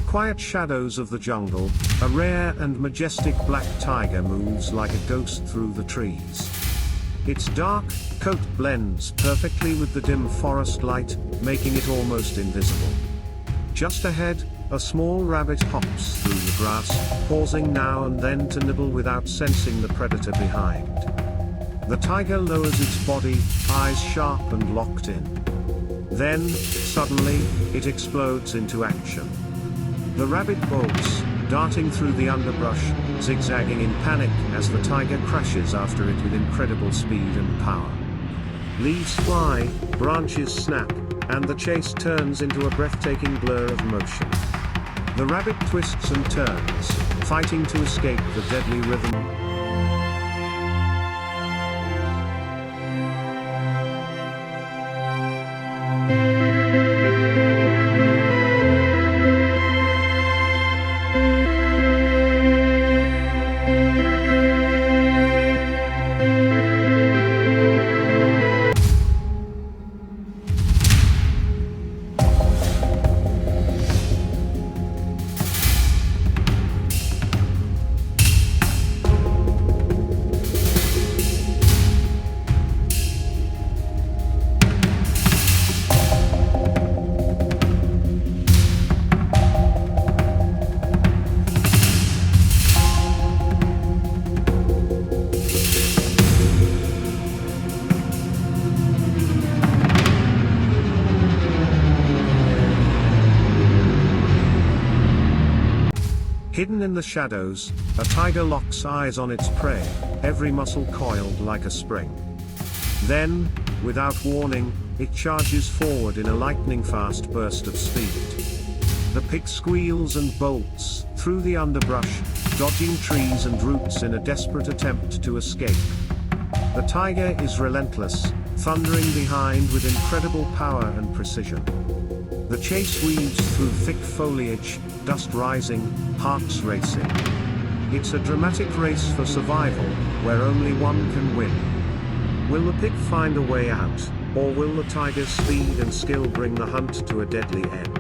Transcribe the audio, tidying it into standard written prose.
Quiet shadows of the jungle, a rare and majestic black tiger moves like a ghost through the trees. Its dark coat blends perfectly with the dim forest light, making it almost invisible. Just ahead, a small rabbit hops through the grass, pausing now and then to nibble without sensing the predator behind. The tiger lowers its body, eyes sharp and locked in. Then, suddenly, it explodes into action. The rabbit bolts, darting through the underbrush, zigzagging in panic as the tiger crashes after it with incredible speed and power. Leaves fly, branches snap, and the chase turns into a breathtaking blur of motion. The rabbit twists and turns, fighting to escape the deadly rhythm. Hidden in the shadows, a tiger locks eyes on its prey, every muscle coiled like a spring. Then, without warning, it charges forward in a lightning-fast burst of speed. The pig squeals and bolts through the underbrush, dodging trees and roots in a desperate attempt to escape. The tiger is relentless, thundering behind with incredible power and precision. The chase weaves through thick foliage, dust rising, hearts racing. It's a dramatic race for survival, where only one can win. Will the pig find a way out, or will the tiger's speed and skill bring the hunt to a deadly end?